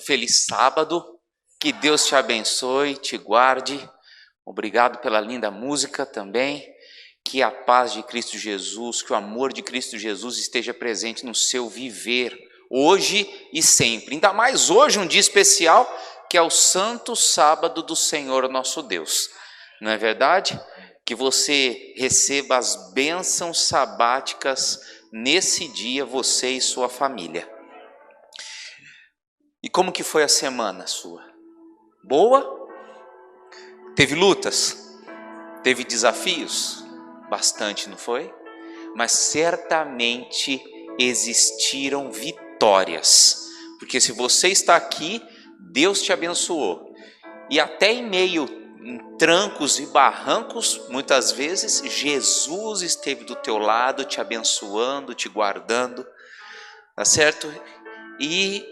feliz sábado, que Deus te abençoe, te guarde. Obrigado pela linda música também. Que a paz de Cristo Jesus, que o amor de Cristo Jesus esteja presente no seu viver, hoje e sempre. Ainda mais hoje, um dia especial, que é o Santo Sábado do Senhor nosso Deus. Não é verdade? Que você receba as bênçãos sabáticas nesse dia, você e sua família. E como que foi a semana sua? Boa? Teve lutas? Teve desafios? Bastante, não foi? Mas certamente existiram vitórias. Porque se você está aqui, Deus te abençoou. E até em meio em trancos e barrancos, muitas vezes, Jesus esteve do teu lado, te abençoando, te guardando. Tá certo? E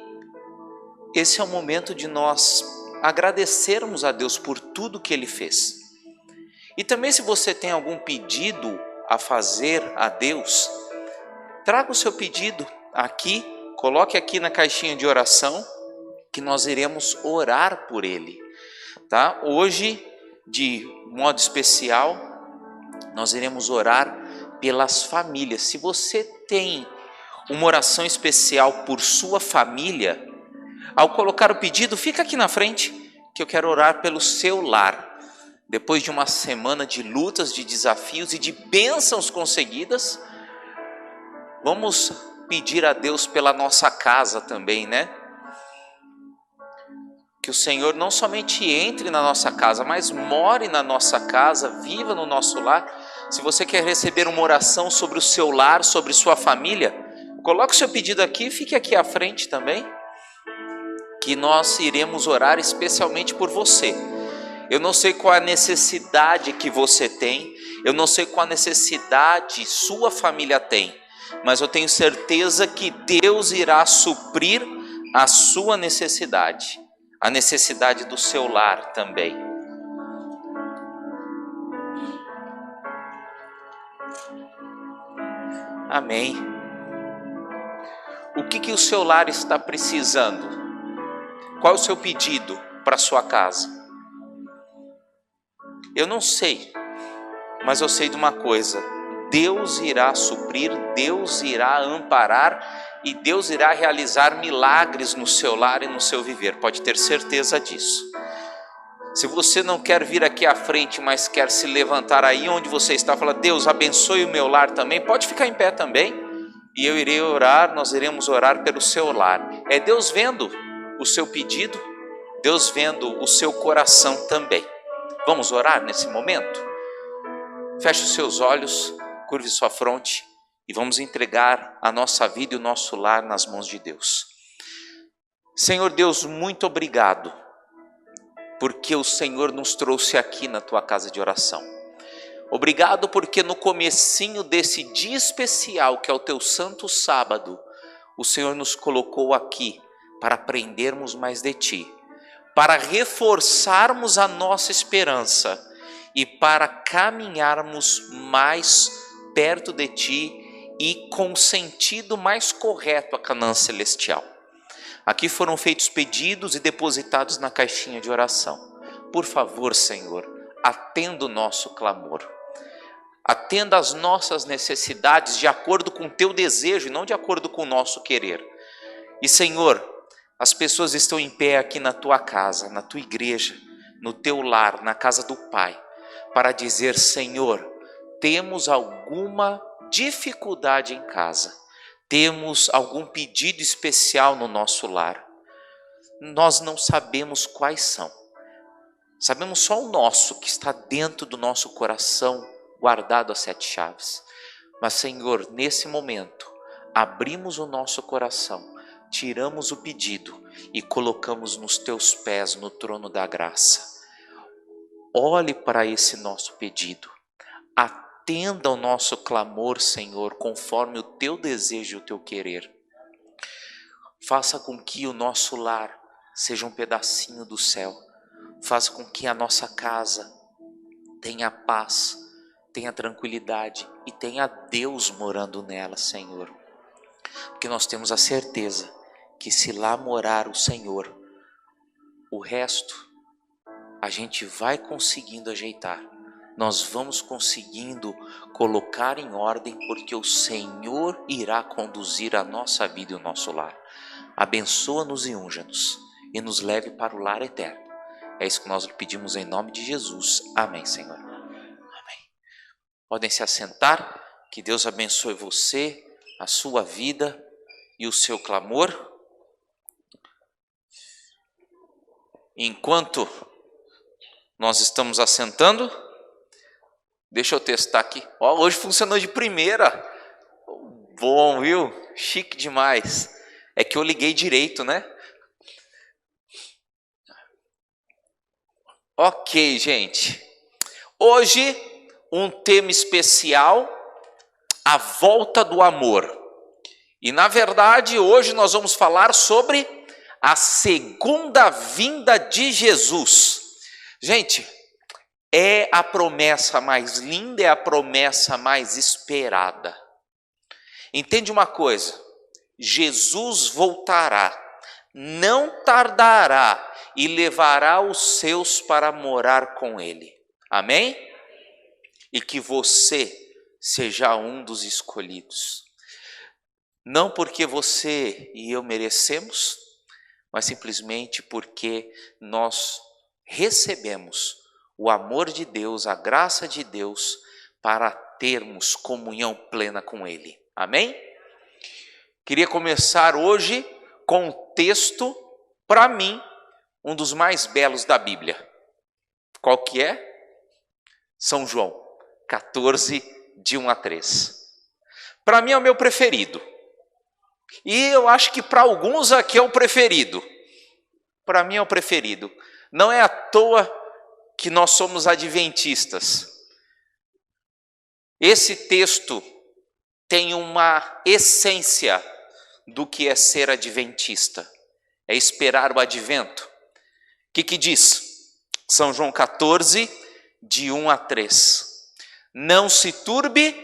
esse é o momento de nós agradecermos a Deus por tudo que Ele fez. E também, se você tem algum pedido a fazer a Deus, traga o seu pedido aqui, coloque aqui na caixinha de oração, que nós iremos orar por ele, tá? Hoje, de modo especial, nós iremos orar pelas famílias. Se você tem uma oração especial por sua família, ao colocar o pedido, fica aqui na frente, que eu quero orar pelo seu lar. Depois de uma semana de lutas, de desafios e de bênçãos conseguidas, vamos pedir a Deus pela nossa casa também, né? Que o Senhor não somente entre na nossa casa, mas more na nossa casa, viva no nosso lar. Se você quer receber uma oração sobre o seu lar, sobre sua família, coloque o seu pedido aqui e fique aqui à frente também, que nós iremos orar especialmente por você. Eu não sei qual a necessidade que você tem, eu não sei qual a necessidade sua família tem, mas eu tenho certeza que Deus irá suprir a sua necessidade, a necessidade do seu lar também. Amém. O que o seu lar está precisando? Qual é o seu pedido para a sua casa? Eu não sei, mas eu sei de uma coisa: Deus irá suprir, Deus irá amparar e Deus irá realizar milagres no seu lar e no seu viver, pode ter certeza disso. Se você não quer vir aqui à frente, mas quer se levantar aí onde você está, falar: Deus abençoe o meu lar também, pode ficar em pé também, e eu irei orar, nós iremos orar pelo seu lar. É Deus vendo o seu pedido, Deus vendo o seu coração também. Vamos orar nesse momento? Feche os seus olhos, curve sua fronte e vamos entregar a nossa vida e o nosso lar nas mãos de Deus. Senhor Deus, muito obrigado, porque o Senhor nos trouxe aqui na tua casa de oração. Obrigado porque no comecinho desse dia especial, que é o teu santo sábado, o Senhor nos colocou aqui para aprendermos mais de ti, para reforçarmos a nossa esperança e para caminharmos mais perto de ti e com o sentido mais correto a Canaã celestial. Aqui foram feitos pedidos e depositados na caixinha de oração. Por favor, Senhor, atenda o nosso clamor. Atenda as nossas necessidades de acordo com o teu desejo e não de acordo com o nosso querer. E, Senhor, as pessoas estão em pé aqui na tua casa, na tua igreja, no teu lar, na casa do Pai, para dizer: Senhor, temos alguma dificuldade em casa, temos algum pedido especial no nosso lar. Nós não sabemos quais são, sabemos só o nosso, que está dentro do nosso coração, guardado a 7 chaves. Mas, Senhor, nesse momento, abrimos o nosso coração, tiramos o pedido e colocamos nos teus pés, no trono da graça. Olhe para esse nosso pedido, atenda ao nosso clamor, Senhor, conforme o teu desejo e o teu querer. Faça com que o nosso lar seja um pedacinho do céu, faça com que a nossa casa tenha paz, tenha tranquilidade e tenha Deus morando nela, Senhor. Porque nós temos a certeza que se lá morar o Senhor, o resto a gente vai conseguindo ajeitar. Nós vamos conseguindo colocar em ordem, porque o Senhor irá conduzir a nossa vida e o nosso lar. Abençoa-nos e unja-nos e nos leve para o lar eterno. É isso que nós lhe pedimos em nome de Jesus. Amém, Senhor. Amém. Podem se assentar. Que Deus abençoe você, a sua vida e o seu clamor. Enquanto nós estamos assentando, deixa eu testar aqui. Ó, hoje funcionou de primeira. Bom, viu? Chique demais. É que eu liguei direito, né? Ok, gente. Hoje, um tema especial, a volta do amor. E, na verdade, hoje nós vamos falar sobre a segunda vinda de Jesus. Gente, é a promessa mais linda, é a promessa mais esperada. Entende uma coisa? Jesus voltará, não tardará e levará os seus para morar com ele. Amém? E que você seja um dos escolhidos. Não porque você e eu merecemos, mas simplesmente porque nós recebemos o amor de Deus, a graça de Deus, para termos comunhão plena com Ele. Amém? Queria começar hoje com um texto, para mim, um dos mais belos da Bíblia. Qual que é? São João 14, de 1 a 3. Para mim é o meu preferido. E eu acho que para alguns aqui é o preferido. Para mim é o preferido. Não é à toa que nós somos adventistas. Esse texto tem uma essência do que é ser adventista. É esperar o advento. O que diz? São João 14, de 1 a 3. Não se turbe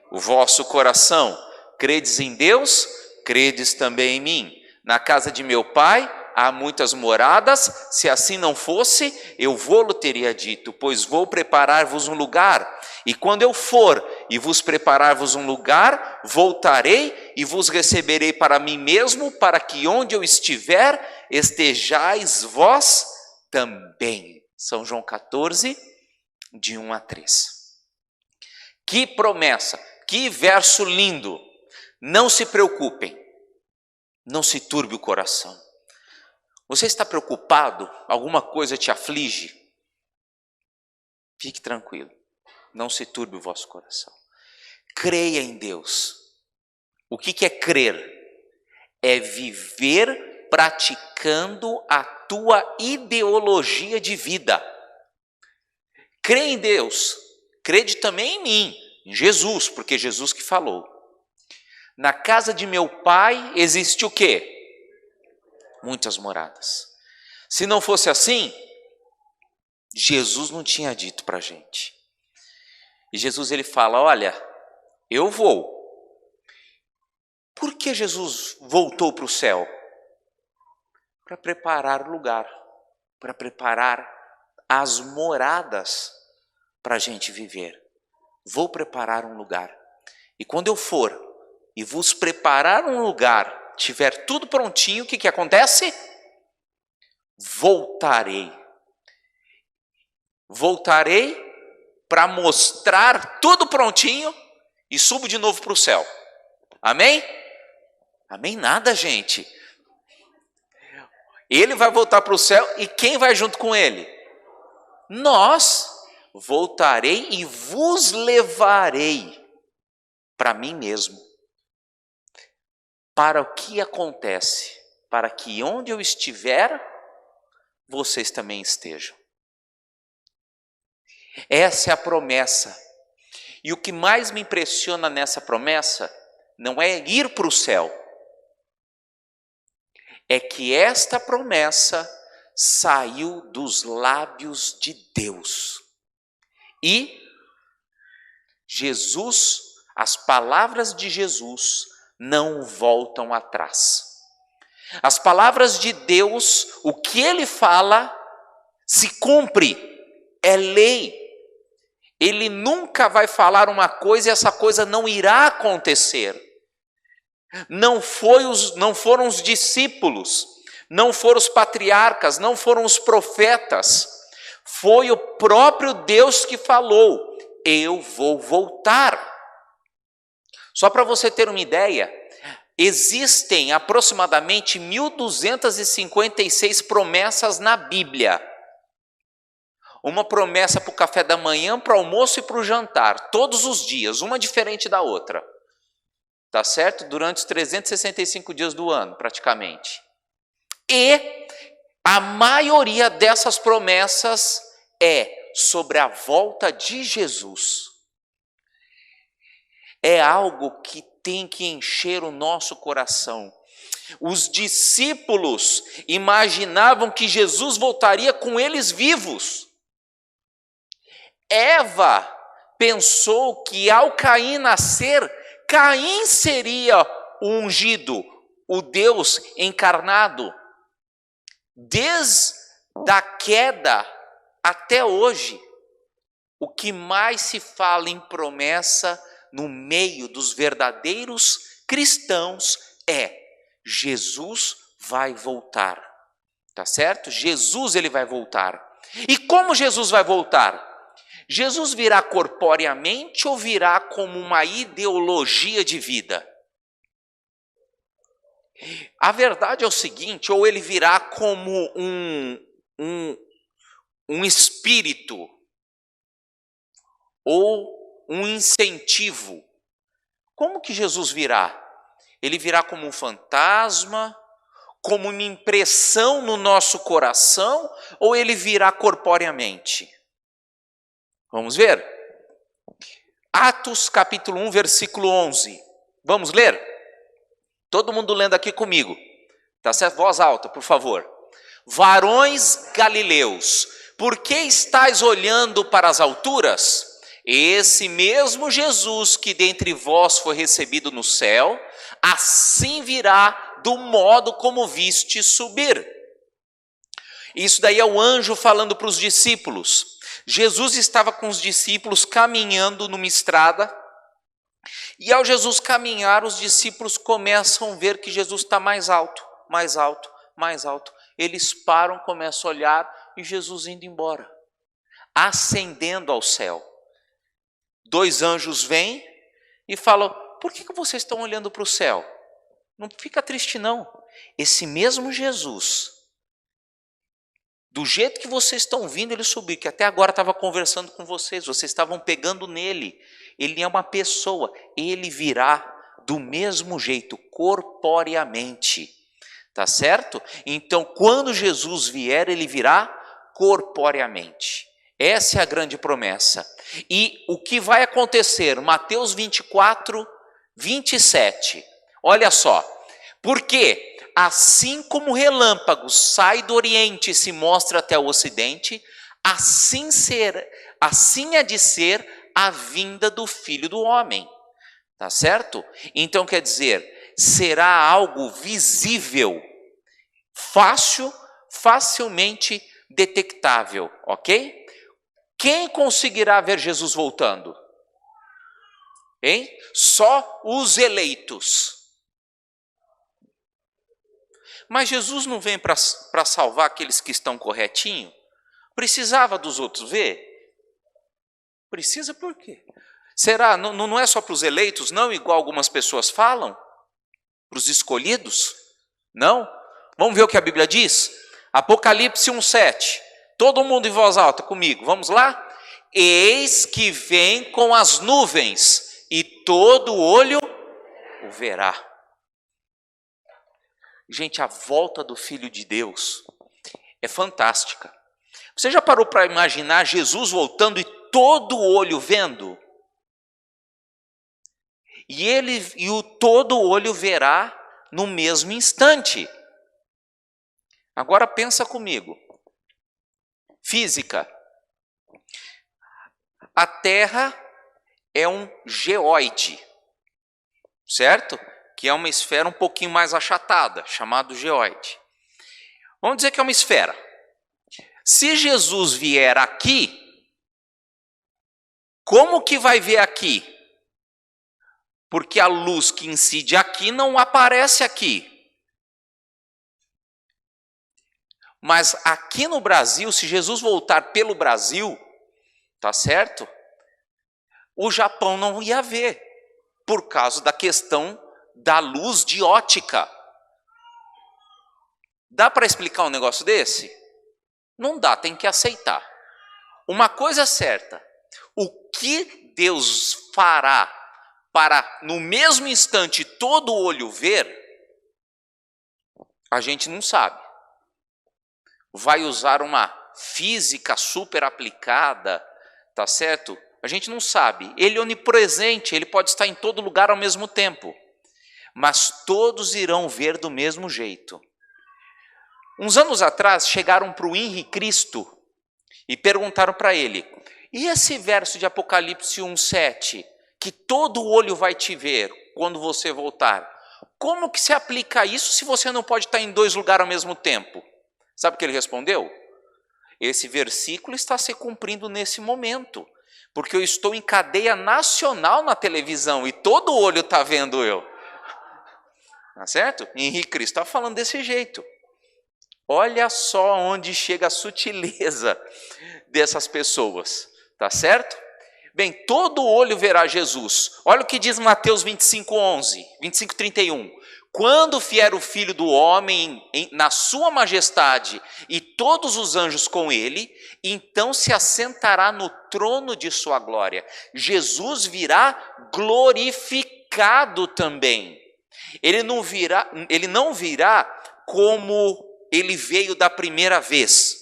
o vosso coração. Credes em Deus, credes também em mim. Na casa de meu pai há muitas moradas, se assim não fosse, eu vou-lo teria dito, pois vou preparar-vos um lugar. E quando eu for e vos preparar-vos um lugar, voltarei e vos receberei para mim mesmo, para que onde eu estiver, estejais vós também. São João 14, de 1 a 3. Que promessa, que verso lindo. Não se preocupem, não se turbe o coração. Você está preocupado? Alguma coisa te aflige? Fique tranquilo, não se turbe o vosso coração. Creia em Deus. O que é crer? É viver praticando a tua ideologia de vida. Crê em Deus, crede também em mim, em Jesus, porque Jesus que falou. Na casa de meu pai existe o quê? Muitas moradas. Se não fosse assim, Jesus não tinha dito para a gente. E Jesus ele fala, olha, eu vou. Por que Jesus voltou para o céu? Para preparar o lugar, para preparar as moradas para a gente viver. Vou preparar um lugar. E quando eu for e vos preparar um lugar, tiver tudo prontinho, o que acontece? Voltarei. Voltarei para mostrar tudo prontinho e subo de novo para o céu. Amém? Amém nada, gente. Ele vai voltar para o céu e quem vai junto com ele? Nós. Voltarei e vos levarei para mim mesmo. Para o que acontece? Para que onde eu estiver, vocês também estejam. Essa é a promessa. E o que mais me impressiona nessa promessa não é ir para o céu. É que esta promessa saiu dos lábios de Deus. E Jesus, as palavras de Jesus não voltam atrás. As palavras de Deus, o que Ele fala, se cumpre, é lei. Ele nunca vai falar uma coisa e essa coisa não irá acontecer. Não foram os discípulos, não foram os patriarcas, não foram os profetas. Foi o próprio Deus que falou: eu vou voltar. Só para você ter uma ideia, existem aproximadamente 1256 promessas na Bíblia. Uma promessa para o café da manhã, para o almoço e para o jantar, todos os dias, uma diferente da outra. Tá certo? Durante os 365 dias do ano, praticamente. E a maioria dessas promessas é sobre a volta de Jesus. É algo que tem que encher o nosso coração. Os discípulos imaginavam que Jesus voltaria com eles vivos. Eva pensou que ao Caim nascer, Caim seria o ungido, o Deus encarnado. Desde a queda até hoje, o que mais se fala em promessa no meio dos verdadeiros cristãos é: Jesus vai voltar. Tá certo? Jesus, ele vai voltar. E como Jesus vai voltar? Jesus virá corporeamente ou virá como uma ideologia de vida? A verdade é o seguinte: ou ele virá como um espírito, ou um incentivo. Como que Jesus virá? Ele virá como um fantasma, como uma impressão no nosso coração, ou ele virá corporeamente? Vamos ver? Atos capítulo 1, versículo 11. Vamos ler? Todo mundo lendo aqui comigo. Tá certo? Voz alta, por favor. Varões galileus, por que estáis olhando para as alturas? Esse mesmo Jesus que dentre vós foi recebido no céu, assim virá do modo como viste subir. Isso daí é o anjo falando para os discípulos. Jesus estava com os discípulos caminhando numa estrada, e ao Jesus caminhar, os discípulos começam a ver que Jesus está mais alto, mais alto, mais alto. Eles param, começam a olhar, e Jesus indo embora, ascendendo ao céu. Dois anjos vêm e falam: por que vocês estão olhando para o céu? Não fica triste não. Esse mesmo Jesus, do jeito que vocês estão vindo ele subir, que até agora estava conversando com vocês estavam pegando nele. Ele é uma pessoa, ele virá do mesmo jeito, corporeamente. Tá certo? Então, quando Jesus vier, ele virá corporeamente. Essa é a grande promessa. E o que vai acontecer? Mateus 24, 27. Olha só. Porque assim como o relâmpago sai do Oriente e se mostra até o Ocidente, assim há de ser a vinda do Filho do Homem. Tá certo? Então quer dizer, será algo visível, facilmente detectável, ok? Quem conseguirá ver Jesus voltando? Hein? Só os eleitos. Mas Jesus não vem para salvar aqueles que estão corretinho? Precisava dos outros ver? Precisa por quê? Será? Não é só para os eleitos, não, igual algumas pessoas falam? Para os escolhidos? Não? Vamos ver o que a Bíblia diz? Apocalipse 1,7. Todo mundo em voz alta comigo, vamos lá? Eis que vem com as nuvens, e todo olho o verá. Gente, a volta do Filho de Deus é fantástica. Você já parou para imaginar Jesus voltando e todo olho vendo? E o todo olho verá no mesmo instante. Agora pensa comigo. Física. A Terra é um geóide, certo? que é uma esfera um pouquinho mais achatada, chamado geoide. Vamos dizer que é uma esfera. Se Jesus vier aqui, como que vai ver aqui? Porque a luz que incide aqui não aparece aqui. Mas aqui no Brasil, se Jesus voltar pelo Brasil, tá certo? O Japão não ia ver, por causa da questão da luz de ótica. Dá para explicar um negócio desse? Não dá, tem que aceitar. Uma coisa é certa, o que Deus fará para, no mesmo instante, todo olho ver, a gente não sabe. Vai usar uma física super aplicada, tá certo? A gente não sabe. Ele é onipresente, ele pode estar em todo lugar ao mesmo tempo. Mas todos irão ver do mesmo jeito. Uns anos atrás, chegaram para o Henri Cristo e perguntaram para ele, e esse verso de Apocalipse 1:7, que todo olho vai te ver quando você voltar, como que se aplica isso se você não pode estar em dois lugares ao mesmo tempo? Sabe o que ele respondeu? Esse versículo está se cumprindo nesse momento, porque eu estou em cadeia nacional na televisão e todo olho está vendo eu. Tá certo? Henri Cristo está falando desse jeito. Olha só onde chega a sutileza dessas pessoas, tá certo? Bem, todo olho verá Jesus. Olha o que diz Mateus 25:11, 25:31. Quando vier o Filho do Homem na sua majestade e todos os anjos com ele, então se assentará no trono de sua glória. Jesus virá glorificado também. Ele não virá como ele veio da primeira vez,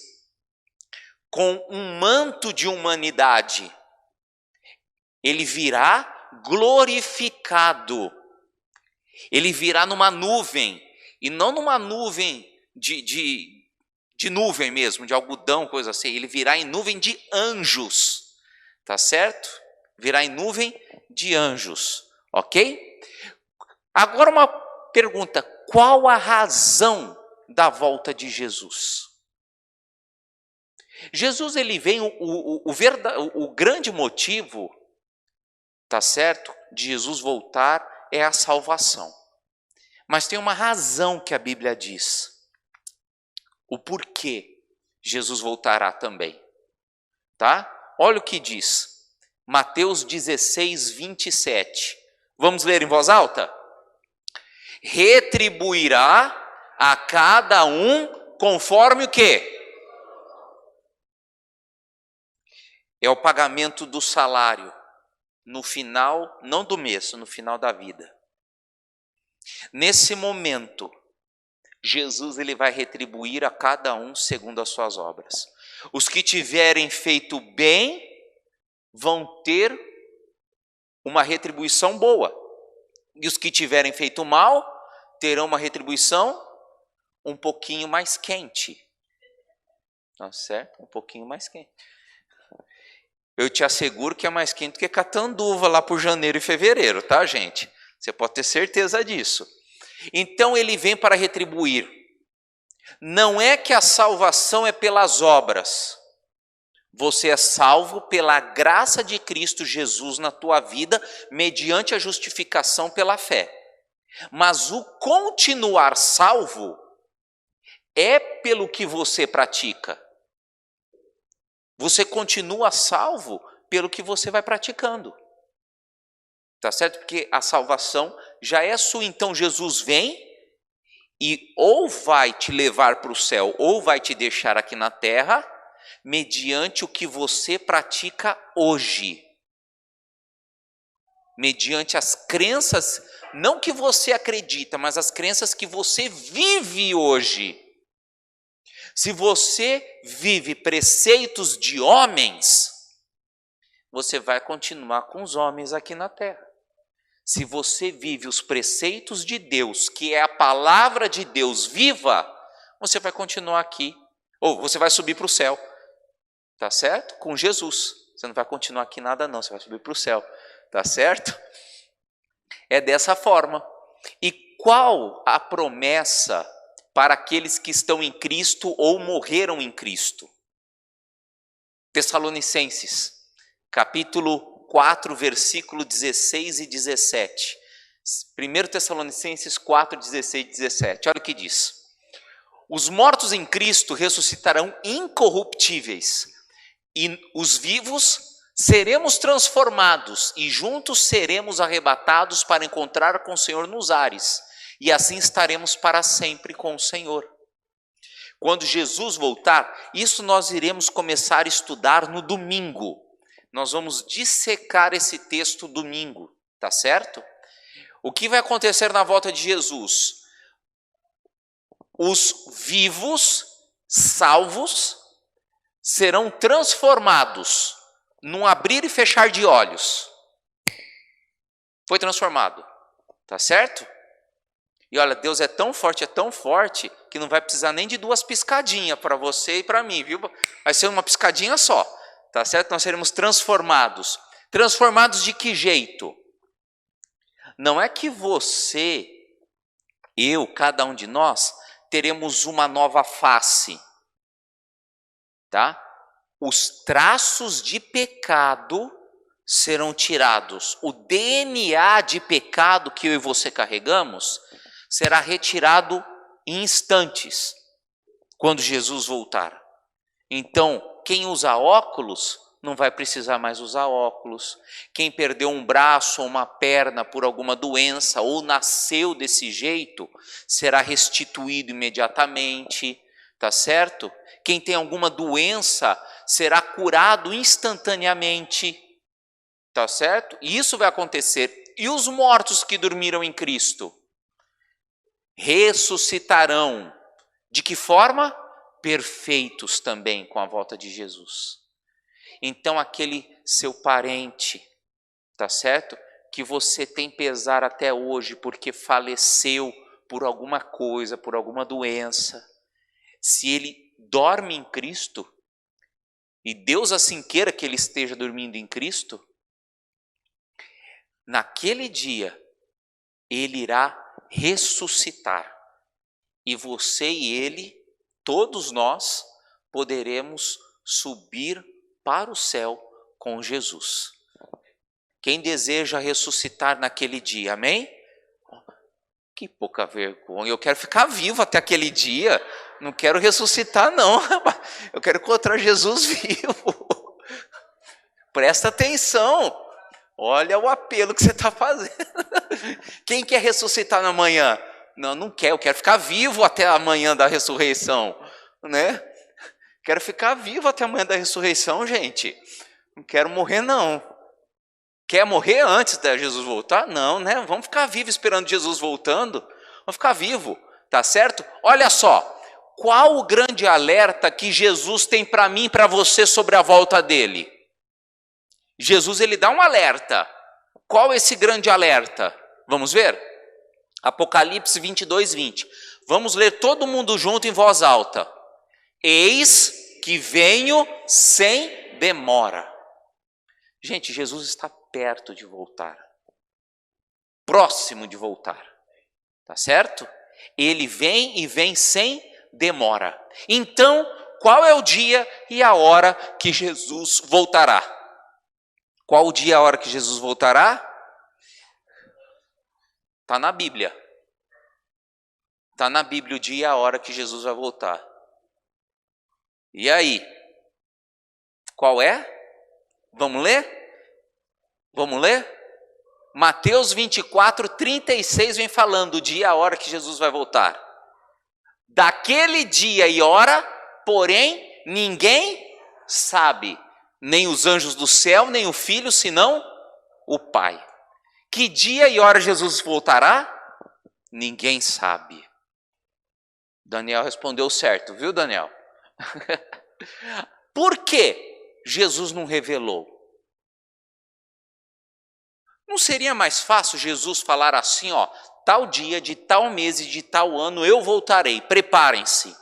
com um manto de humanidade. Ele virá glorificado. Ele virá numa nuvem, e não numa nuvem de nuvem mesmo, de algodão, coisa assim. Ele virá em nuvem de anjos, tá certo? Virá em nuvem de anjos, ok? Agora uma pergunta, qual a razão da volta de Jesus? Jesus, ele vem, o grande motivo, tá certo, de Jesus voltar é a salvação. Mas tem uma razão que a Bíblia diz. O porquê Jesus voltará também. Tá? Olha o que diz. Mateus 16:27. Vamos ler em voz alta? Retribuirá a cada um conforme o quê? É o pagamento do salário no final, não do mês, no final da vida. Nesse momento, Jesus ele vai retribuir a cada um segundo as suas obras. Os que tiverem feito bem vão ter uma retribuição boa. E os que tiverem feito mal terão uma retribuição um pouquinho mais quente. Tá certo? Um pouquinho mais quente. Eu te asseguro que é mais quente do que Catanduva lá por janeiro e fevereiro, tá, gente? Você pode ter certeza disso. Então ele vem para retribuir. Não é que a salvação é pelas obras. Você é salvo pela graça de Cristo Jesus na tua vida, mediante a justificação pela fé. Mas o continuar salvo é pelo que você pratica. Você continua salvo pelo que você vai praticando. Tá certo? Porque a salvação já é sua. Então Jesus vem e ou vai te levar para o céu ou vai te deixar aqui na terra, mediante o que você pratica hoje. Mediante as crenças, não que você acredita, mas as crenças que você vive hoje. Se você vive preceitos de homens, você vai continuar com os homens aqui na terra. Se você vive os preceitos de Deus, que é a palavra de Deus viva, você vai continuar aqui. Ou você vai subir para o céu. Tá certo? Com Jesus. Você não vai continuar aqui nada não, você vai subir para o céu. Tá certo? É dessa forma. E qual a promessa para aqueles que estão em Cristo ou morreram em Cristo? Tessalonicenses, capítulo 4, versículo 16 e 17. 1 Tessalonicenses 4, 16 e 17. Olha o que diz. Os mortos em Cristo ressuscitarão incorruptíveis, e os vivos seremos transformados, e juntos seremos arrebatados para encontrar com o Senhor nos ares, e assim estaremos para sempre com o Senhor. Quando Jesus voltar, isso nós iremos começar a estudar no domingo. Nós vamos dissecar esse texto domingo, tá certo? O que vai acontecer na volta de Jesus? Os vivos, salvos, serão transformados num abrir e fechar de olhos. Foi transformado, tá certo? E olha, Deus é tão forte, que não vai precisar nem de 2 piscadinhas para você e para mim, viu? Vai ser uma piscadinha só, tá certo? Nós seremos transformados. Transformados de que jeito? Não é que você, eu, cada um de nós, teremos uma nova face, tá? Os traços de pecado serão tirados. O DNA de pecado que eu e você carregamos será retirado em instantes, quando Jesus voltar. Então, quem usa óculos não vai precisar mais usar óculos. Quem perdeu um braço ou uma perna por alguma doença ou nasceu desse jeito, será restituído imediatamente, tá certo? Quem tem alguma doença será curado instantaneamente, tá certo? E isso vai acontecer. E os mortos que dormiram em Cristo? Ressuscitarão. De que forma? Perfeitos também com a volta de Jesus. Então aquele seu parente, tá certo? Que você tem pesar até hoje porque faleceu por alguma coisa, por alguma doença. Se ele dorme em Cristo, e Deus assim queira que ele esteja dormindo em Cristo, naquele dia ele irá ressuscitar. E você e ele, todos nós, poderemos subir para o céu com Jesus. Quem deseja ressuscitar naquele dia, amém? Que pouca vergonha, eu quero ficar vivo até aquele dia, não quero ressuscitar não, eu quero encontrar Jesus vivo. Presta atenção, olha o apelo que você está fazendo. Quem quer ressuscitar na manhã? Não, não quer, eu quero ficar vivo até a manhã da ressurreição, né? Quero ficar vivo até a manhã da ressurreição, gente. Não quero morrer não. Quer morrer antes de Jesus voltar? Não, né? Vamos ficar vivo esperando Jesus voltando. Vamos ficar vivo, tá certo? Olha só, qual o grande alerta que Jesus tem para mim e para você sobre a volta dele? Jesus, ele dá um alerta. Qual é esse grande alerta? Vamos ver? Apocalipse 22, 20. Vamos ler todo mundo junto em voz alta. Eis que venho sem demora. Gente, Jesus está perto de voltar. Próximo de voltar. Tá certo? Ele vem e vem sem demora. Então, qual é o dia e a hora que Jesus voltará? Qual o dia e a hora que Jesus voltará? Está na Bíblia. Está na Bíblia o dia e a hora que Jesus vai voltar. E aí? Qual é? Vamos ler? Vamos ler? Mateus 24, 36 vem falando o dia e a hora que Jesus vai voltar. Daquele dia e hora, porém, ninguém sabe. Nem os anjos do céu, nem o Filho, senão o Pai. Que dia e hora Jesus voltará? Ninguém sabe. Daniel respondeu certo, viu, Daniel? Por que Jesus não revelou? Não seria mais fácil Jesus falar assim, ó, tal dia, de tal mês e de tal ano eu voltarei, preparem-se.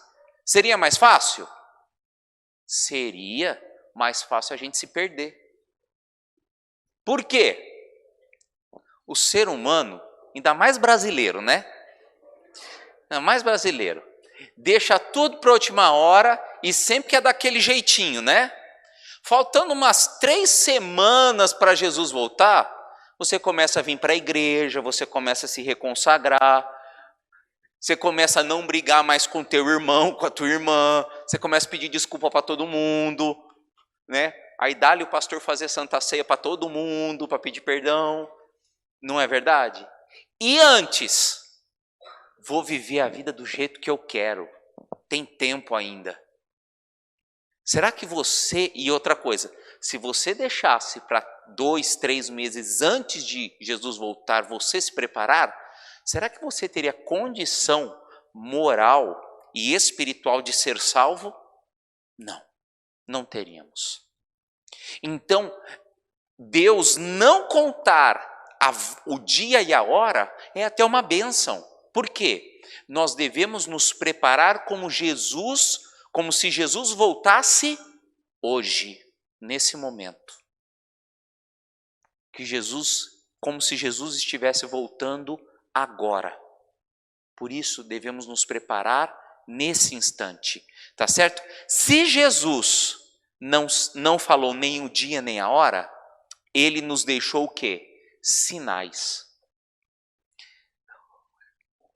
Seria mais fácil? Seria mais fácil a gente se perder. Por quê? O ser humano, ainda mais brasileiro, né? Ainda mais brasileiro. Deixa tudo para a última hora e sempre quer daquele jeitinho, né? Faltando umas 3 semanas para Jesus voltar, você começa a vir para a igreja, você começa a se reconsagrar, você começa a não brigar mais com o teu irmão, com a tua irmã, você começa a pedir desculpa para todo mundo, né? Aí dá-lhe o pastor fazer santa ceia para todo mundo, para pedir perdão, não é verdade? E antes, vou viver a vida do jeito que eu quero, tem tempo ainda. Será que você, e outra coisa, se você deixasse para 2, 3 meses antes de Jesus voltar, você se preparar, será que você teria condição moral e espiritual de ser salvo? Não, não teríamos. Então, Deus não contar o dia e a hora é até uma bênção. Por quê? Nós devemos nos preparar como se Jesus voltasse hoje, nesse momento. Como se Jesus estivesse voltando agora. Por isso devemos nos preparar nesse instante, tá certo? Se Jesus não falou nem o dia nem a hora, ele nos deixou o quê? Sinais.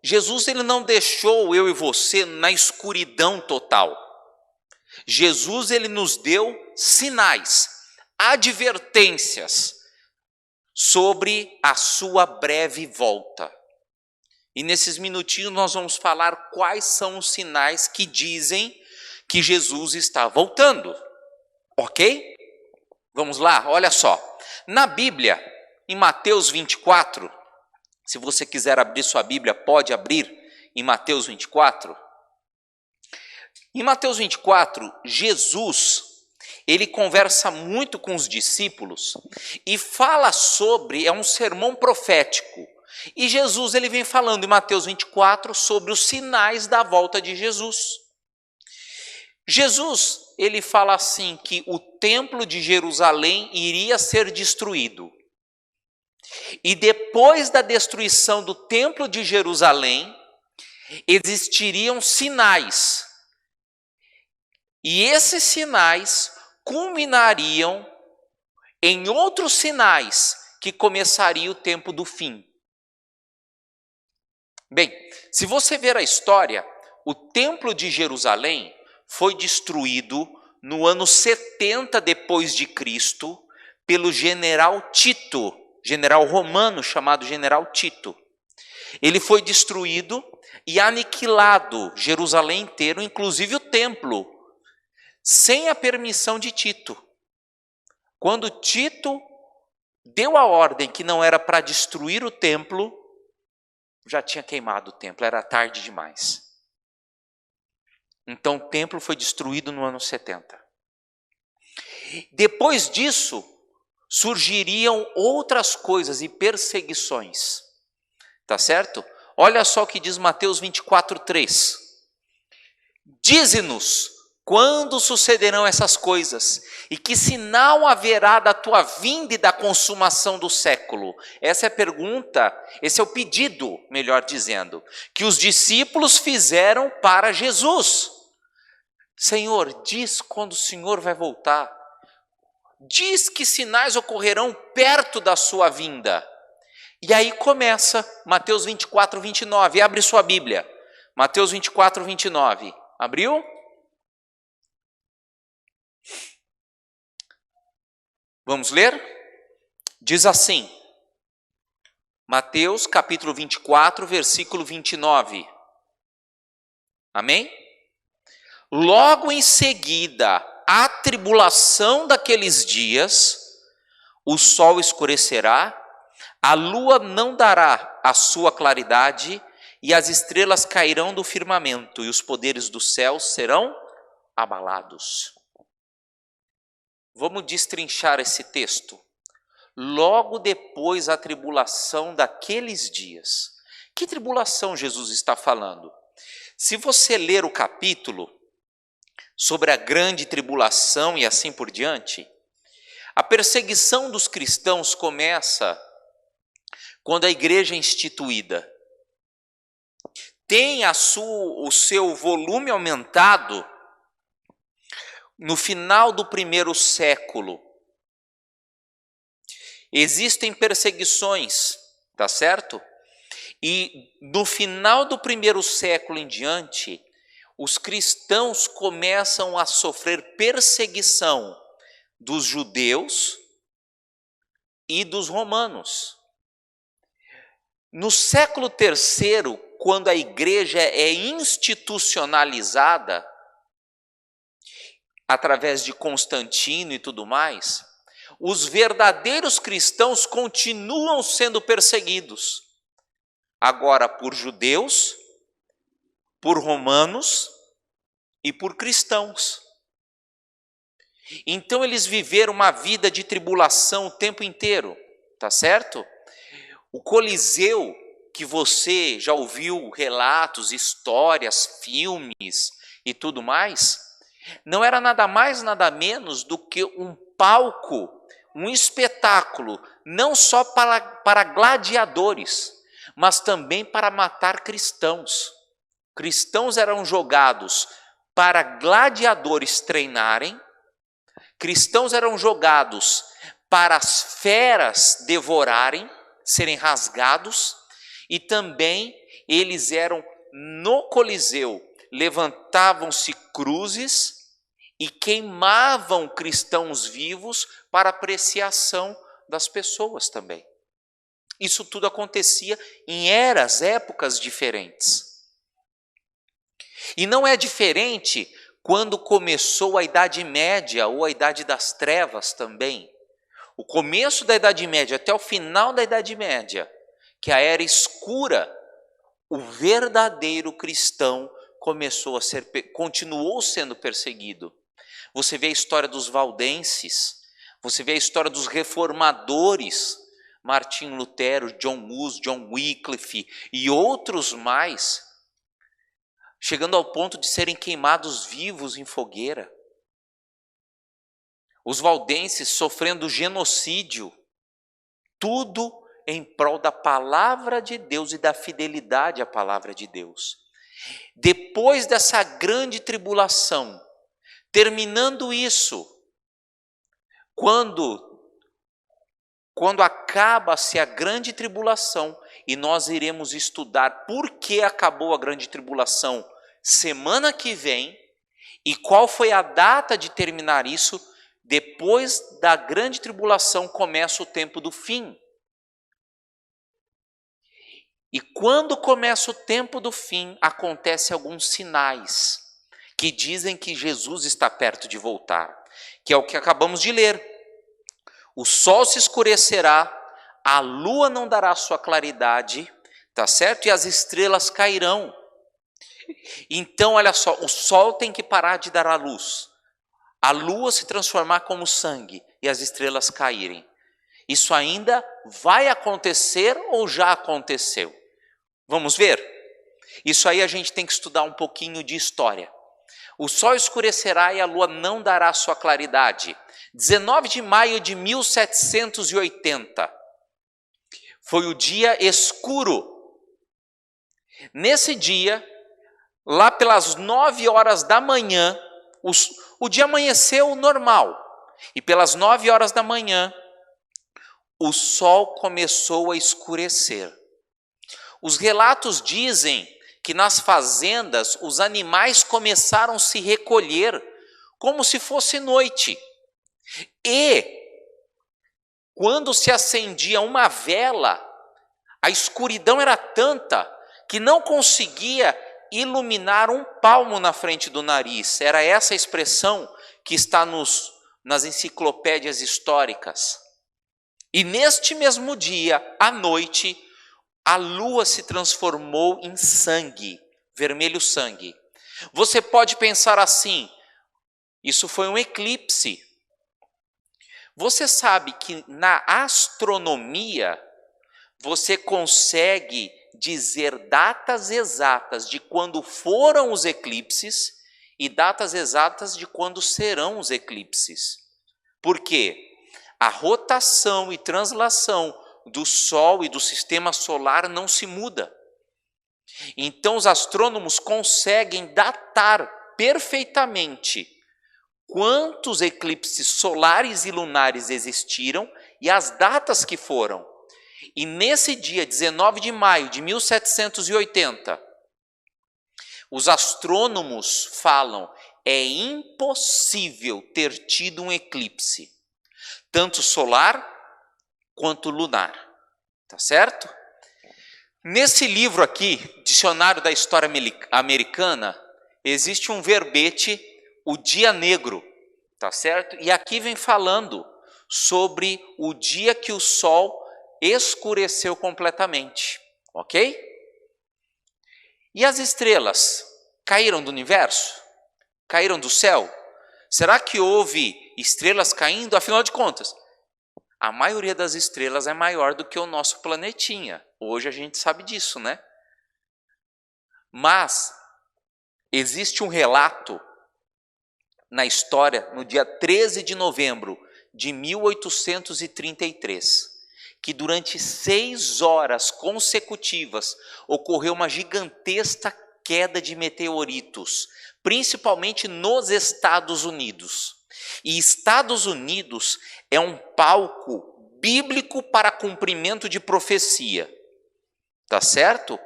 Jesus ele não deixou eu e você na escuridão total. Jesus ele nos deu sinais, advertências sobre a sua breve volta. E nesses minutinhos nós vamos falar quais são os sinais que dizem que Jesus está voltando. Ok? Vamos lá, olha só. Na Bíblia, em Mateus 24, se você quiser abrir sua Bíblia, pode abrir em Mateus 24. Em Mateus 24, Jesus, ele conversa muito com os discípulos e fala sobre, é um sermão profético. E Jesus, ele vem falando em Mateus 24 sobre os sinais da volta de Jesus. Jesus, ele fala assim que o templo de Jerusalém iria ser destruído. E depois da destruição do templo de Jerusalém, existiriam sinais. E esses sinais culminariam em outros sinais que começaria o tempo do fim. Bem, se você ver a história, o templo de Jerusalém foi destruído no ano 70 depois de Cristo pelo general Tito, general romano chamado general Tito. Ele foi destruído e aniquilado Jerusalém inteiro, inclusive o templo, sem a permissão de Tito. Quando Tito deu a ordem que não era para destruir o templo, já tinha queimado o templo, era tarde demais. Então o templo foi destruído no ano 70. Depois disso, surgiriam outras coisas e perseguições. Tá certo? Olha só o que diz Mateus 24:3. Dize-nos quando sucederão essas coisas e que sinal haverá da tua vinda e da consumação do século? Essa é a pergunta, esse é o pedido, melhor dizendo, que os discípulos fizeram para Jesus. Senhor, diz quando o Senhor vai voltar. Diz que sinais ocorrerão perto da sua vinda. E aí começa Mateus 24:29. Abre sua Bíblia. Mateus 24:29. Abriu? Vamos ler? Diz assim. Mateus capítulo 24, versículo 29. Amém? Logo em seguida, a tribulação daqueles dias, o sol escurecerá, a lua não dará a sua claridade, e as estrelas cairão do firmamento, e os poderes do céu serão abalados. Vamos destrinchar esse texto. Logo depois a tribulação daqueles dias. Que tribulação Jesus está falando? Se você ler o capítulo sobre a grande tribulação e assim por diante, a perseguição dos cristãos começa quando a igreja é instituída, tem o seu volume aumentado no final do primeiro século. Existem perseguições, tá certo? E no final do primeiro século em diante, os cristãos começam a sofrer perseguição dos judeus e dos romanos. No século III, quando a igreja é institucionalizada, através de Constantino e tudo mais, os verdadeiros cristãos continuam sendo perseguidos. Agora por judeus, por romanos e por cristãos. Então eles viveram uma vida de tribulação o tempo inteiro, tá certo? O Coliseu, que você já ouviu relatos, histórias, filmes e tudo mais, não era nada mais, nada menos do que um palco, um espetáculo, não só para gladiadores, mas também para matar cristãos. Cristãos eram jogados para gladiadores treinarem, cristãos eram jogados para as feras devorarem, serem rasgados, e também eles eram no Coliseu, levantavam-se cruzes e queimavam cristãos vivos para apreciação das pessoas também. Isso tudo acontecia em épocas diferentes. E não é diferente quando começou a Idade Média ou a Idade das Trevas também. O começo da Idade Média até o final da Idade Média, que é a era escura, o verdadeiro cristão continuou sendo perseguido. Você vê a história dos valdenses, você vê a história dos reformadores, Martinho Lutero, John Hus, John Wycliffe e outros mais, chegando ao ponto de serem queimados vivos em fogueira. Os valdenses sofrendo genocídio, tudo em prol da palavra de Deus e da fidelidade à palavra de Deus. Depois dessa grande tribulação, terminando isso, quando acaba-se a grande tribulação, e nós iremos estudar por que acabou a grande tribulação semana que vem, e qual foi a data de terminar isso. Depois da grande tribulação começa o tempo do fim. E quando começa o tempo do fim, acontecem alguns sinais que dizem que Jesus está perto de voltar, que é o que acabamos de ler. O sol se escurecerá, a lua não dará sua claridade, tá certo? E as estrelas cairão. Então, olha só, o sol tem que parar de dar a luz, a lua se transformar como sangue e as estrelas caírem. Isso ainda vai acontecer ou já aconteceu? Vamos ver? Isso aí a gente tem que estudar um pouquinho de história. O sol escurecerá e a lua não dará sua claridade. 19 de maio de 1780. Foi o dia escuro. Nesse dia, lá pelas 9 horas da manhã, o dia amanheceu normal. E pelas 9 horas da manhã, o sol começou a escurecer. Os relatos dizem que nas fazendas os animais começaram a se recolher como se fosse noite. E quando se acendia uma vela, a escuridão era tanta que não conseguia iluminar um palmo na frente do nariz. Era essa a expressão que está nas enciclopédias históricas. E neste mesmo dia, à noite, a lua se transformou em sangue, vermelho sangue. Você pode pensar assim, isso foi um eclipse. Você sabe que na astronomia, você consegue dizer datas exatas de quando foram os eclipses e datas exatas de quando serão os eclipses. Por quê? A rotação e translação do Sol e do sistema solar não se muda. Então os astrônomos conseguem datar perfeitamente quantos eclipses solares e lunares existiram e as datas que foram. E nesse dia, 19 de maio de 1780, os astrônomos falam: é impossível ter tido um eclipse, tanto solar quanto lunar. Tá certo? Nesse livro aqui, Dicionário da História Americana, existe um verbete, o dia negro, tá certo? E aqui vem falando sobre o dia que o sol escureceu completamente, ok? E as estrelas caíram do universo? Caíram do céu? Será que houve estrelas caindo? Afinal de contas, a maioria das estrelas é maior do que o nosso planetinha. Hoje a gente sabe disso, né? Mas existe um relato na história, no dia 13 de novembro de 1833, que durante 6 horas consecutivas ocorreu uma gigantesca queda de meteoritos, principalmente nos Estados Unidos. E Estados Unidos é um palco bíblico para cumprimento de profecia. Tá certo?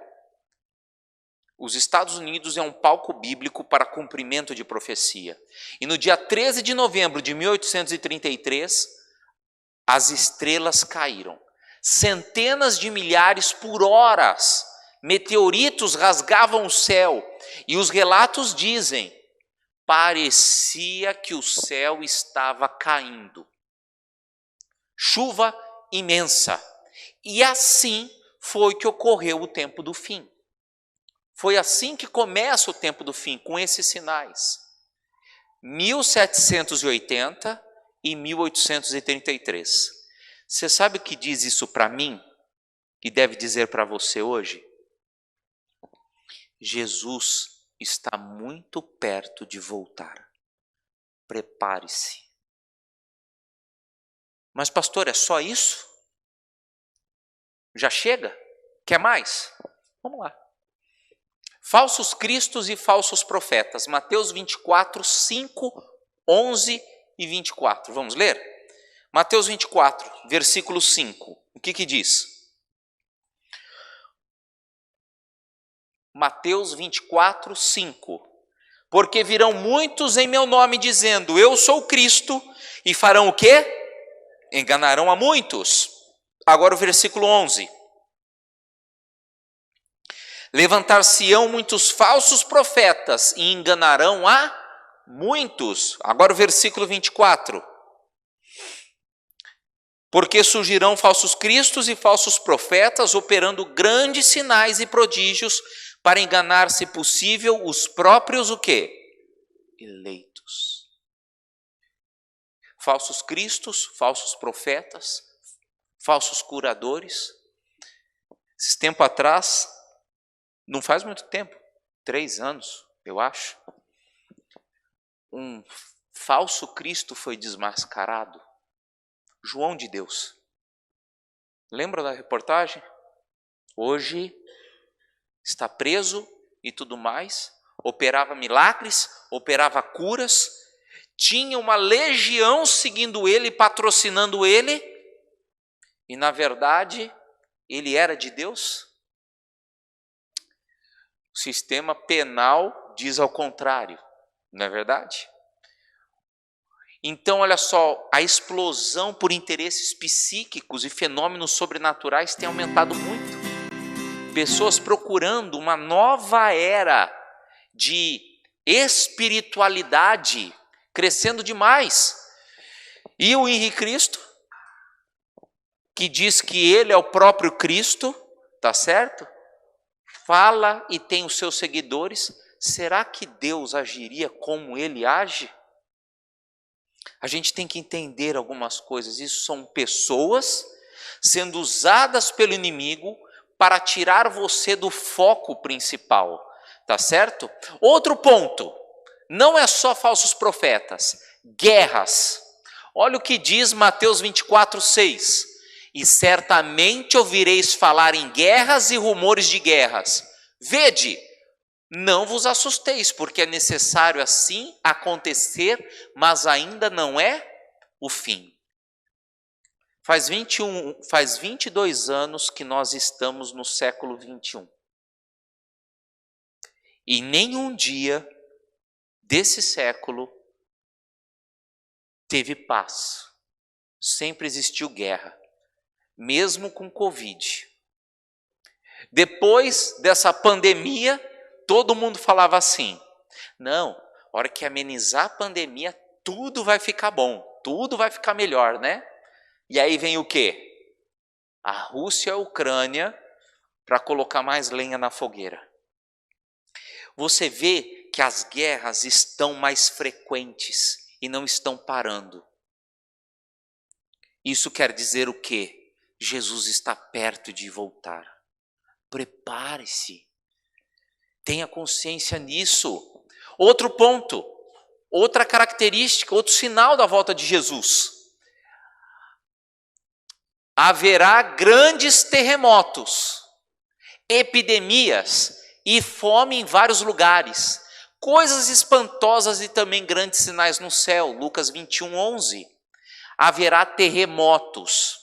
Os Estados Unidos é um palco bíblico para cumprimento de profecia. E no dia 13 de novembro de 1833, as estrelas caíram. Centenas de milhares por horas, meteoritos rasgavam o céu. E os relatos dizem, parecia que o céu estava caindo. Chuva imensa. E assim foi que ocorreu o tempo do fim. Foi assim que começa o tempo do fim, com esses sinais. 1780 e 1833. Você sabe o que diz isso para mim? E deve dizer para você hoje? Jesus está muito perto de voltar. Prepare-se. Mas pastor, é só isso? Já chega? Quer mais? Vamos lá. Falsos cristos e falsos profetas. Mateus 24, 5, 11 e 24. Vamos ler? Mateus 24, versículo 5. O que diz? Mateus 24, 5. Porque virão muitos em meu nome dizendo, eu sou Cristo, e farão o quê? Enganarão a muitos. Agora o versículo 11. Levantar-se-ão muitos falsos profetas e enganarão a muitos. Agora o versículo 24. Porque surgirão falsos cristos e falsos profetas, operando grandes sinais e prodígios, para enganar, se possível, os próprios o quê? Eleitos. Falsos cristos, falsos profetas, falsos curadores. Esse tempo atrás, não faz muito tempo, 3 anos, eu acho, um falso Cristo foi desmascarado. João de Deus. Lembra da reportagem? Hoje está preso e tudo mais, operava milagres, operava curas, tinha uma legião seguindo ele, patrocinando ele, e na verdade ele era de Deus? O sistema penal diz ao contrário, não é verdade? Então, olha só, a explosão por interesses psíquicos e fenômenos sobrenaturais tem aumentado muito. Pessoas procurando uma nova era de espiritualidade, crescendo demais. E o Henrique Cristo, que diz que ele é o próprio Cristo, tá certo? Fala e tem os seus seguidores. Será que Deus agiria como ele age? A gente tem que entender algumas coisas. Isso são pessoas sendo usadas pelo inimigo para tirar você do foco principal, tá certo? Outro ponto, não é só falsos profetas, guerras. Olha o que diz Mateus 24, 6. E certamente ouvireis falar em guerras e rumores de guerras. Vede, não vos assusteis, porque é necessário assim acontecer, mas ainda não é o fim. Faz 22 anos que nós estamos no século 21. E nenhum dia desse século teve paz. Sempre existiu guerra, mesmo com Covid. Depois dessa pandemia, todo mundo falava assim: não, a hora que amenizar a pandemia, tudo vai ficar bom, tudo vai ficar melhor, né? E aí vem o quê? A Rússia e a Ucrânia para colocar mais lenha na fogueira. Você vê que as guerras estão mais frequentes e não estão parando. Isso quer dizer o quê? Jesus está perto de voltar. Prepare-se. Tenha consciência nisso. Outro ponto, outra característica, outro sinal da volta de Jesus. Haverá grandes terremotos, epidemias e fome em vários lugares. Coisas espantosas e também grandes sinais no céu. Lucas 21:11. Haverá terremotos.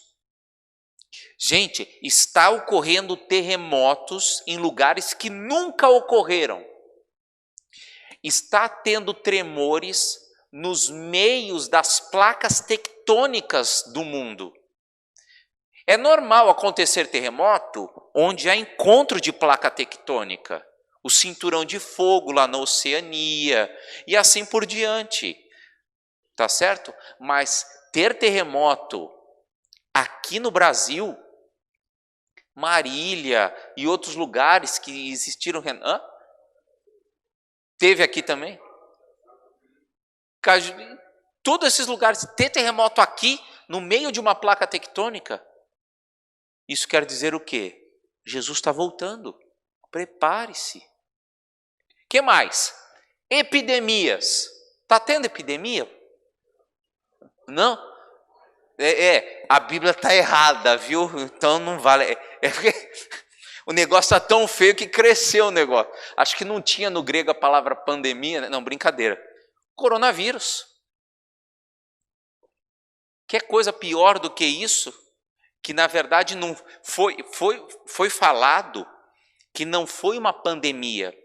Gente, está ocorrendo terremotos em lugares que nunca ocorreram. Está tendo tremores nos meios das placas tectônicas do mundo. É normal acontecer terremoto onde há encontro de placa tectônica. O cinturão de fogo lá na Oceania e assim por diante. Tá certo? Mas ter terremoto aqui no Brasil, Marília e outros lugares que existiram... Teve aqui também? Todos esses lugares, ter terremoto aqui, no meio de uma placa tectônica, isso quer dizer o quê? Jesus está voltando. Prepare-se. O que mais? Epidemias. Está tendo epidemia? Não? A Bíblia está errada, viu? Então não vale. O negócio está tão feio que cresceu o negócio. Acho que não tinha no grego a palavra pandemia, né? Não, brincadeira. Coronavírus. Que coisa pior do que isso? Que na verdade não foi falado que não foi uma pandemia.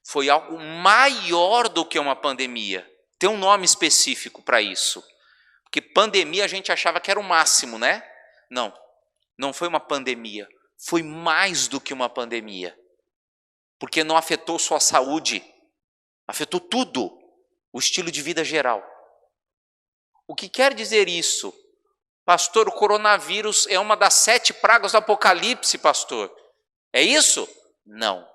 Foi algo maior do que uma pandemia. Tem um nome específico para isso. Porque pandemia a gente achava que era o máximo, né? Não, não foi uma pandemia. Foi mais do que uma pandemia. Porque não afetou só a saúde. Afetou tudo. O estilo de vida geral. O que quer dizer isso? Pastor, o coronavírus é uma das 7 pragas do Apocalipse, pastor. É isso? Não.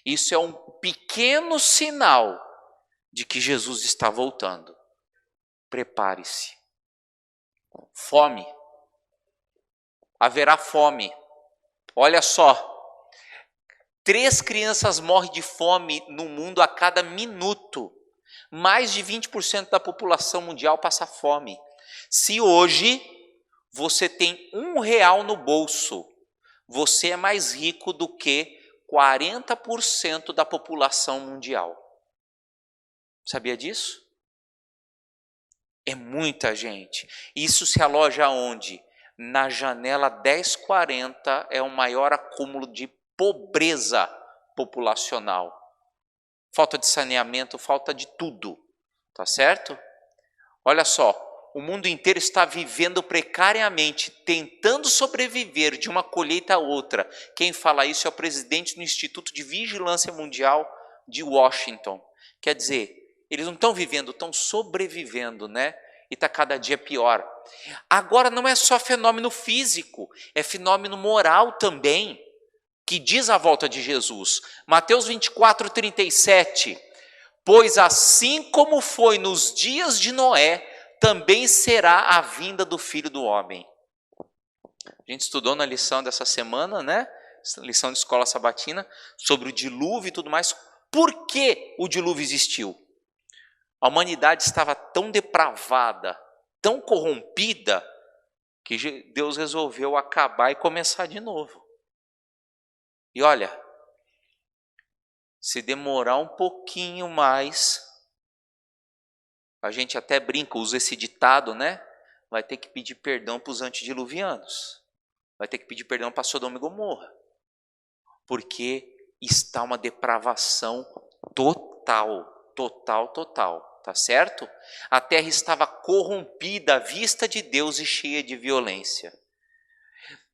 Isso é um pequeno sinal de que Jesus está voltando. Prepare-se. Fome. Haverá fome. Olha só. 3 crianças morrem de fome no mundo a cada minuto. Mais de 20% da população mundial passa fome. Se hoje você tem R$1 no bolso, você é mais rico do que 40% da população mundial. Sabia disso? É muita gente. Isso se aloja onde? Na janela 1040 é o maior acúmulo de pobreza populacional. Falta de saneamento, falta de tudo. Tá certo? Olha só, o mundo inteiro está vivendo precariamente, tentando sobreviver de uma colheita a outra. Quem fala isso é o presidente do Instituto de Vigilância Mundial de Washington. Quer dizer, eles não estão vivendo, estão sobrevivendo, né? E está cada dia pior. Agora não é só fenômeno físico, é fenômeno moral também, que diz a volta de Jesus. Mateus 24:37. Pois assim como foi nos dias de Noé, também será a vinda do Filho do Homem. A gente estudou na lição dessa semana, né? Lição de escola sabatina, sobre o dilúvio e tudo mais. Por que o dilúvio existiu? A humanidade estava tão depravada, tão corrompida, que Deus resolveu acabar e começar de novo. E olha, se demorar um pouquinho mais, a gente até brinca, usa esse ditado, né? Vai ter que pedir perdão para os antediluvianos. Vai ter que pedir perdão para Sodoma e Gomorra. Porque está uma depravação total, tá certo? A terra estava corrompida à vista de Deus e cheia de violência.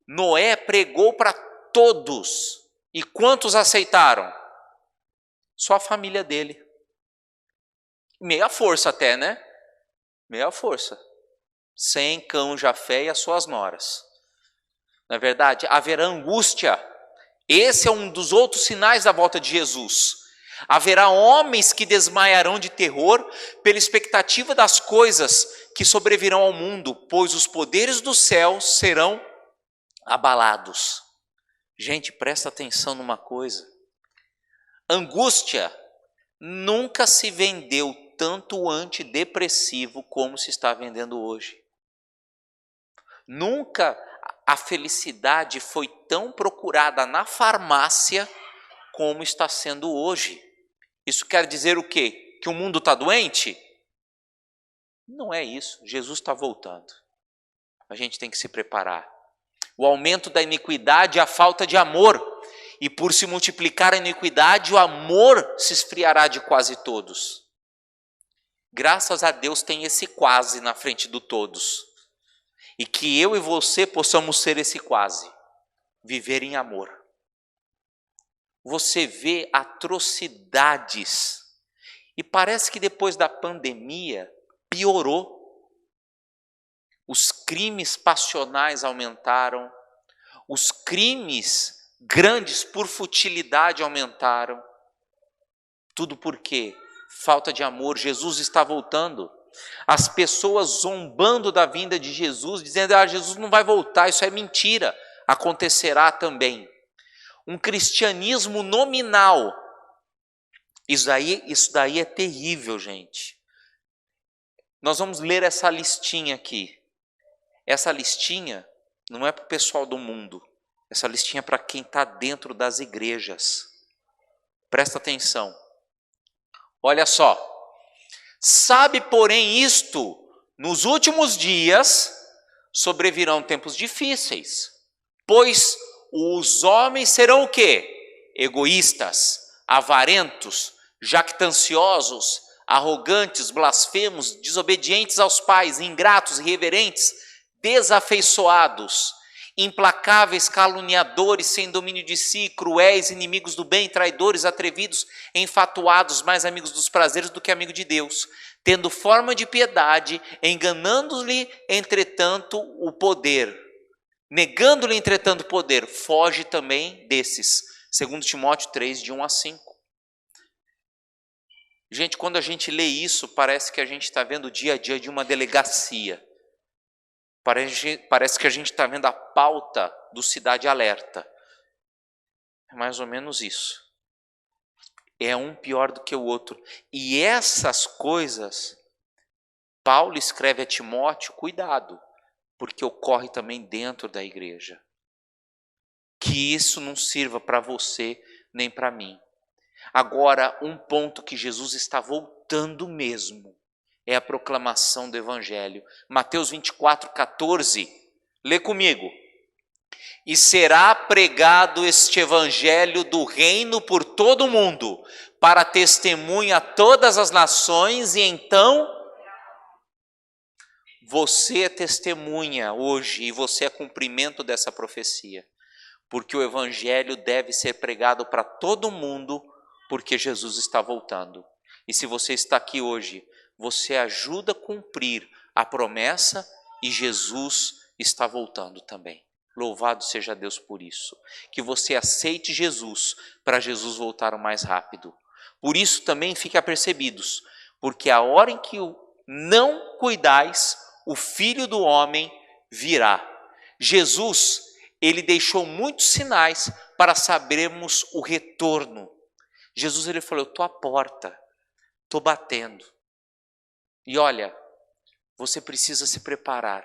Noé pregou para todos. E quantos aceitaram? Só a família dele. Meia força até, né? Meia força. Sem Cão, Jafé e as suas noras. Não é verdade? Haverá angústia. Esse é um dos outros sinais da volta de Jesus. Haverá homens que desmaiarão de terror pela expectativa das coisas que sobrevirão ao mundo, pois os poderes do céu serão abalados. Gente, presta atenção numa coisa. Angústia nunca se vendeu tanto antidepressivo como se está vendendo hoje. Nunca a felicidade foi tão procurada na farmácia como está sendo hoje. Isso quer dizer o quê? Que o mundo está doente? Não é isso. Jesus está voltando. A gente tem que se preparar. O aumento da iniquidade é a falta de amor. E por se multiplicar a iniquidade, o amor se esfriará de quase todos. Graças a Deus tem esse quase na frente do todos. E que eu e você possamos ser esse quase. Viver em amor. Você vê atrocidades. E parece que depois da pandemia piorou. Os crimes passionais aumentaram. Os crimes grandes por futilidade aumentaram. Tudo por quê? Falta de amor. Jesus está voltando. As pessoas zombando da vinda de Jesus, dizendo: Jesus não vai voltar, isso é mentira. Acontecerá também. Um cristianismo nominal. Isso daí é terrível, gente. Nós vamos ler essa listinha aqui. Essa listinha não é para o pessoal do mundo. Essa listinha é para quem está dentro das igrejas. Presta atenção. Olha só. Sabe, porém, isto, nos últimos dias sobrevirão tempos difíceis, pois os homens serão o quê? Egoístas, avarentos, jactanciosos, arrogantes, blasfemos, desobedientes aos pais, ingratos, irreverentes, desafeiçoados, implacáveis, caluniadores, sem domínio de si, cruéis, inimigos do bem, traidores, atrevidos, enfatuados, mais amigos dos prazeres do que amigo de Deus, tendo forma de piedade, enganando-lhe, entretanto, o poder. Negando-lhe, entretanto, o poder, foge também desses. 2 Timóteo 3, de 1 a 5. Gente, quando a gente lê isso, parece que a gente está vendo o dia a dia de uma delegacia. Parece que a gente está vendo a pauta do Cidade Alerta. É mais ou menos isso. É um pior do que o outro. E essas coisas, Paulo escreve a Timóteo: cuidado, porque ocorre também dentro da igreja. Que isso não sirva para você nem para mim. Agora, um ponto que Jesus está voltando mesmo é a proclamação do Evangelho. Mateus 24, 14. Lê comigo. E será pregado este Evangelho do reino por todo o mundo, para testemunha a todas as nações, e então você é testemunha hoje, e você é cumprimento dessa profecia. Porque o Evangelho deve ser pregado para todo mundo, porque Jesus está voltando. E se você está aqui hoje, você ajuda a cumprir a promessa e Jesus está voltando também. Louvado seja Deus por isso. Que você aceite Jesus para Jesus voltar o mais rápido. Por isso também fique apercebidos, porque a hora em que não cuidais, o Filho do Homem virá. Jesus, ele deixou muitos sinais para sabermos o retorno. Jesus, ele falou: eu estou à porta, estou batendo. E olha, você precisa se preparar.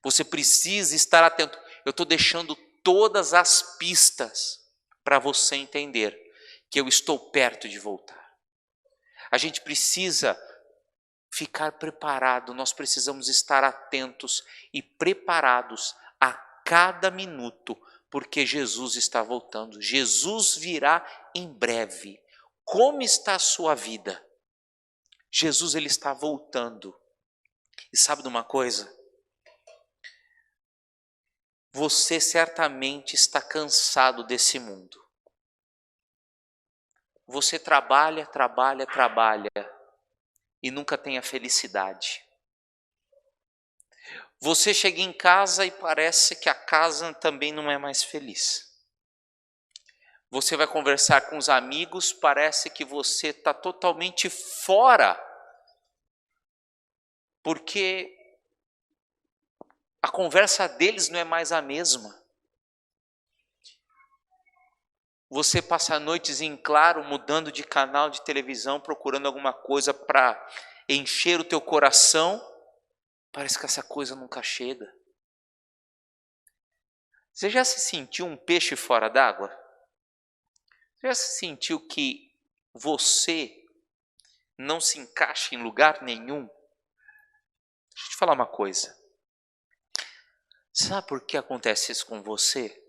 Você precisa estar atento. Eu estou deixando todas as pistas para você entender que eu estou perto de voltar. A gente precisa ficar preparado, nós precisamos estar atentos e preparados a cada minuto, porque Jesus está voltando. Jesus virá em breve. Como está a sua vida? Jesus, ele está voltando. E sabe de uma coisa? Você certamente está cansado desse mundo. Você trabalha e nunca tem a felicidade. Você chega em casa e parece que a casa também não é mais feliz. Você vai conversar com os amigos, parece que você está totalmente fora, porque a conversa deles não é mais a mesma. Você passa noites em claro, mudando de canal de televisão, procurando alguma coisa para encher o teu coração. Parece que essa coisa nunca chega. Você já se sentiu um peixe fora d'água? Você já se sentiu que você não se encaixa em lugar nenhum? Deixa eu te falar uma coisa. Sabe por que acontece isso com você?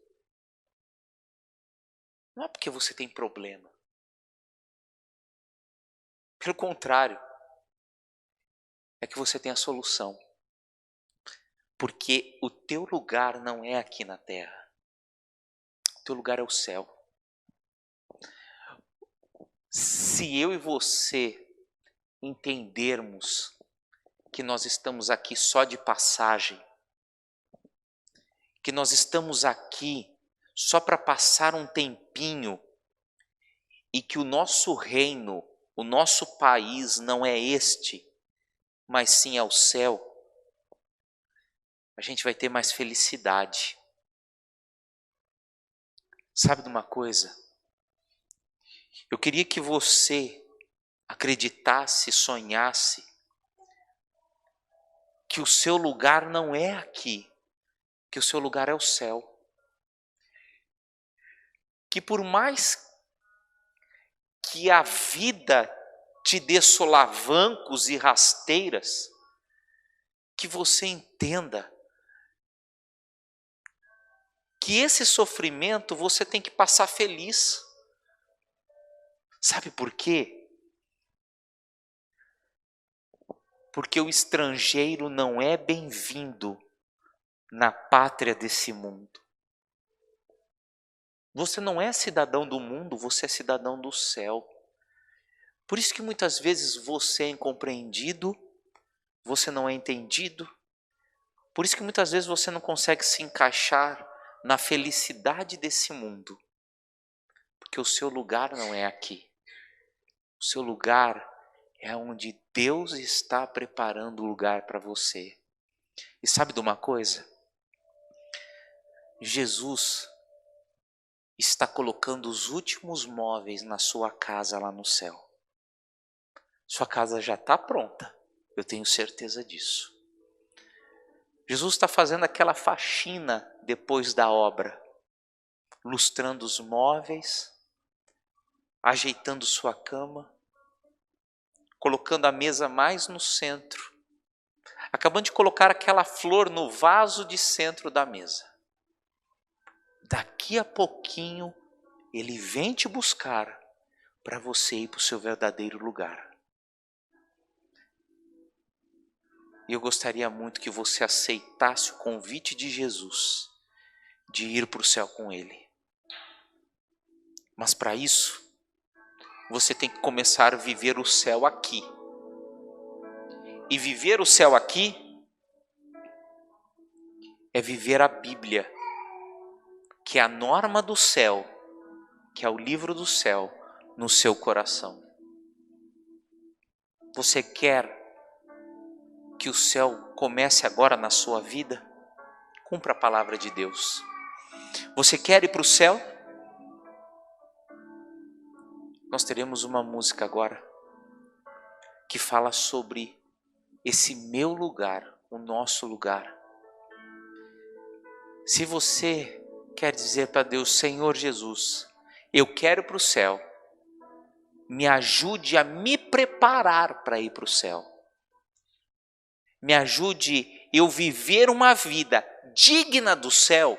Não é porque você tem problema. Pelo contrário, é que você tem a solução. Porque o teu lugar não é aqui na terra. O teu lugar é o céu. Se eu e você entendermos que nós estamos aqui só de passagem, que nós estamos aqui só para passar um tempinho e que o nosso reino, o nosso país não é este, mas sim é o céu, a gente vai ter mais felicidade. Sabe de uma coisa? Eu queria que você acreditasse, sonhasse que o seu lugar não é aqui, que o seu lugar é o céu. Que por mais que a vida te dê solavancos e rasteiras, que você entenda que esse sofrimento você tem que passar feliz. Sabe por quê? Porque o estrangeiro não é bem-vindo na pátria desse mundo. Você não é cidadão do mundo, você é cidadão do céu. Por isso que muitas vezes você é incompreendido, você não é entendido. Por isso que muitas vezes você não consegue se encaixar na felicidade desse mundo. Porque o seu lugar não é aqui. O seu lugar é onde Deus está preparando o lugar para você. E sabe de uma coisa? Jesus está colocando os últimos móveis na sua casa lá no céu. Sua casa já está pronta, eu tenho certeza disso. Jesus está fazendo aquela faxina depois da obra, lustrando os móveis, ajeitando sua cama, colocando a mesa mais no centro, acabando de colocar aquela flor no vaso de centro da mesa. Daqui a pouquinho, Ele vem te buscar para você ir para o seu verdadeiro lugar. E eu gostaria muito que você aceitasse o convite de Jesus de ir para o céu com Ele. Mas para isso, você tem que começar a viver o céu aqui. E viver o céu aqui é viver a Bíblia, que é a norma do céu, que é o livro do céu no seu coração. Você quer que o céu comece agora na sua vida? Cumpra a palavra de Deus. Você quer ir para o céu? Nós teremos uma música agora que fala sobre esse meu lugar, o nosso lugar. Se você quer dizer para Deus: Senhor Jesus, eu quero ir para o céu, me ajude a me preparar para ir para o céu. Me ajude eu viver uma vida digna do céu.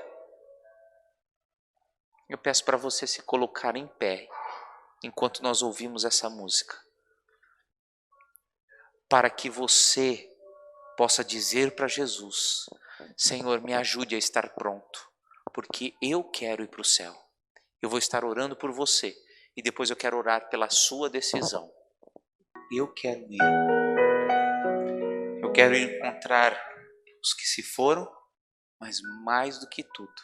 Eu peço para você se colocar em pé enquanto nós ouvimos essa música, para que você possa dizer para Jesus: Senhor, me ajude a estar pronto, porque eu quero ir para o céu. Eu vou estar orando por você e depois eu quero orar pela sua decisão. Eu quero ir. Eu quero encontrar os que se foram, mas mais do que tudo,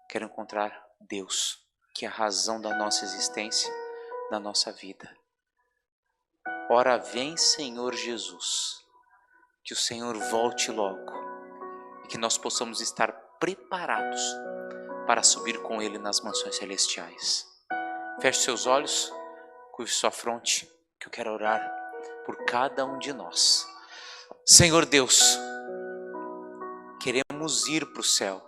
quero encontrar Deus, que é a razão da nossa existência, da nossa vida. Ora vem, Senhor Jesus, que o Senhor volte logo e que nós possamos estar preparados para subir com Ele nas mansões celestiais. Feche seus olhos, curve sua fronte, que eu quero orar por cada um de nós. Senhor Deus, queremos ir para o céu.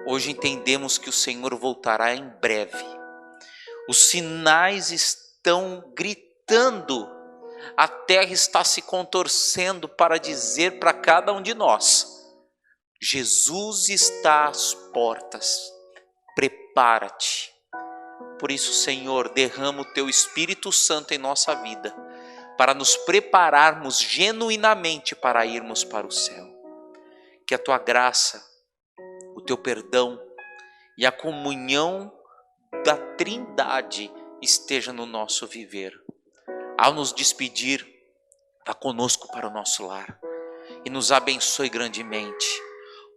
Hoje entendemos que o Senhor voltará em breve. Os sinais estão gritando, a terra está se contorcendo para dizer para cada um de nós: Jesus está às portas, prepara-te. Por isso, Senhor, derrama o Teu Espírito Santo em nossa vida, para nos prepararmos genuinamente para irmos para o céu. Que a Tua graça, o Teu perdão e a comunhão da Trindade esteja no nosso viver. Ao nos despedir, vá conosco para o nosso lar e nos abençoe grandemente.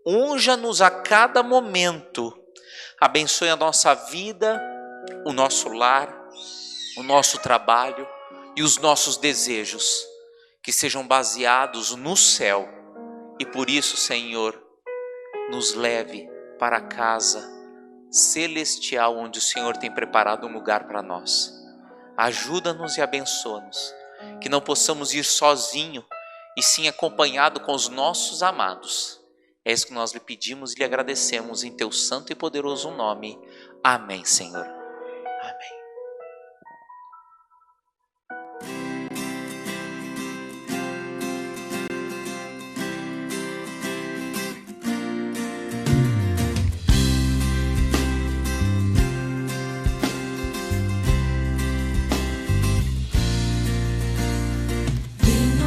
Unja-nos a cada momento, abençoe a nossa vida, o nosso lar, o nosso trabalho e os nossos desejos, que sejam baseados no céu. E por isso, Senhor, nos leve para a casa celestial, onde o Senhor tem preparado um lugar para nós. Ajuda-nos e abençoa-nos, que não possamos ir sozinho, e sim acompanhado com os nossos amados. É isso que nós lhe pedimos e lhe agradecemos em Teu santo e poderoso nome. Amém, Senhor. Amém.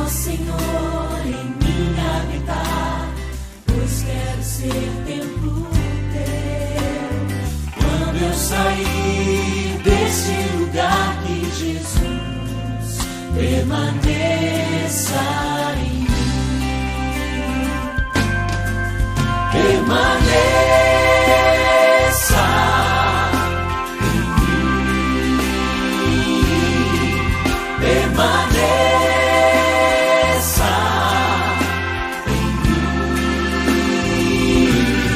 Senhor, em mim habitar, pois quero ser templo Teu. Quando eu sair deste lugar, que Jesus permaneça em mim. Permaneça.